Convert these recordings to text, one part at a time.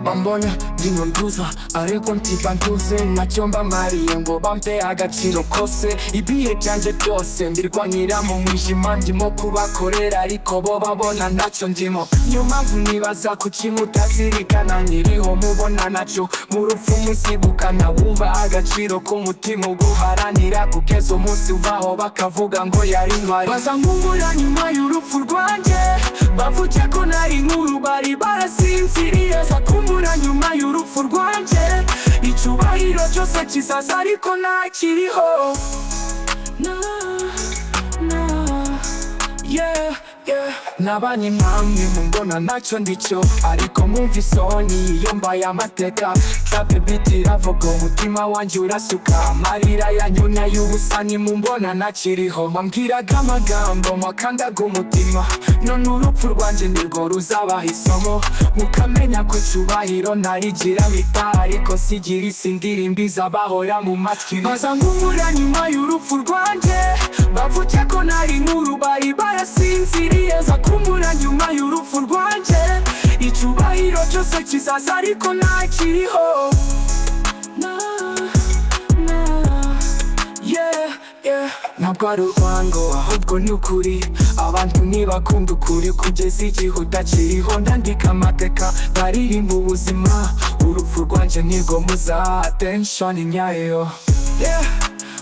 bambona ndinonduzwa ariko ntibantuze ntacyo mbamariye ngo bampe agaciro kose. Ibihe byanje byose mbirwanira mu mwijima, ndimo kubakorera ariko bo babona ntacyo ndimo. Niyo mpamvu nibaza kuki mutazirikana nkiriho, mubona nacyo mu rupfu musibukana. Wumva agaciro k'umutima uguharanira kugeza umunsi uvaho bakavuga ngo yari intwari. Baza nkumbura nyuma y'urupfu rwanjye, bavuze ko nari inkuru bari barasinziriye. Za kumbura nyuma y'urupfu rwanjye, icyubahiro cyose kizaza ariko ntakiriho. Nabanye namwe mumbona ntacyo ndicyo, ariko mwumva isoni iyo mbaye amateka. Trap beat iravuga umutima wanjye urasuka, amarira yanyu n'ay'ubusa nimumbona ntakiriho. Mwambwiraga amagambo mwakandaga umutima, none urupfu rwanjye nirwo ruzabaha isomo. Mukamenya ko icyubahiro ntarigira bita, ariko sigira isi indirimbo izabahora mu matwi. Baza nkumbura nyuma y'urupfu rwanjye, bavuze ko nari inkuru bari barasinziriye. Za kumbura nyuma y'urupfu rwanjye, icyubahiro cyose kizaza ariko ntakiriho. Ntabwo ari urwango ahubwo ni ukuri, abantu ntibakunda ukuri kugeza igihe utakiriho. Ndandika amateka baririmba ubuzima, urupfu rwanjye nirwo muzaha attention nyayo.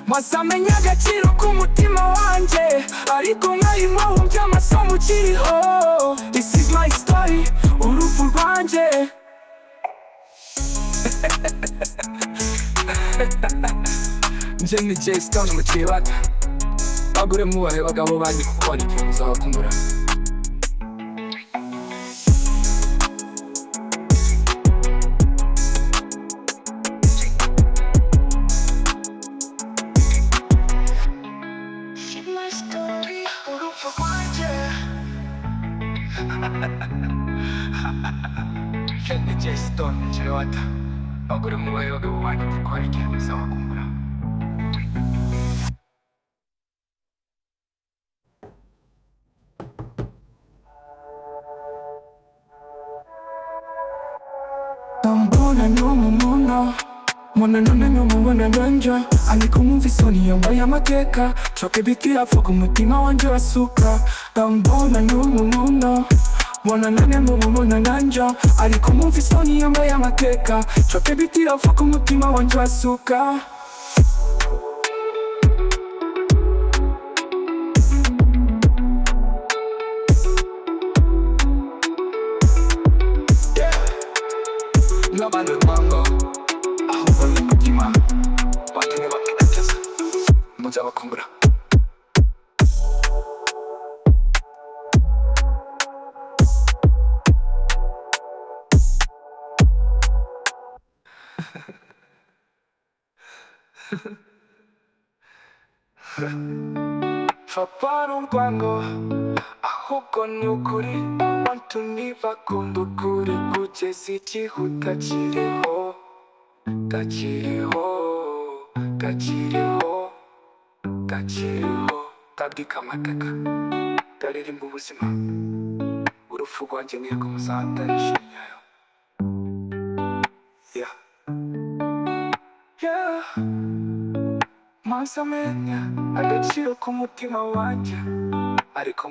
Mwazamenya agaciro k'umutima wanjye, ariko mwarimo wumva amasomo ukiriho. This is my story, urupfu rwanjye. Nje ni Jay Stone muciye bato, bagure mubahe bagabo bandi kuko igihe muzabakumbura. Nje ni Jay Stone muciye bato, bagure mubahe bagabo bandi kuko igihe muzabakumbura. Mbona n'umumuntu, mbona none n'umubona nanja, ariko mwumva isoni yambaye amateka. Trap beat iravuga umutima wanjye urasuka. Mbona n'umumuntu, mbona none n'umubona nanja, ariko mwumva isoni yambaye amateka. Trap beat iravuga umutima wanjye urasuka. Nobody mango, ahubwo ni umutima watumye bagerageza muzabakumbura. Trap ari urwango ahubwo ni ukuri, abantu ntibakunda ukuri kugeza igihe utakiriho. Ndandika amateka ndaririmba ubuzima, urupfu rwanjye nirwo muzaha attention nyayo. Mwazamenya agaciro k'umutima wanjye, ariko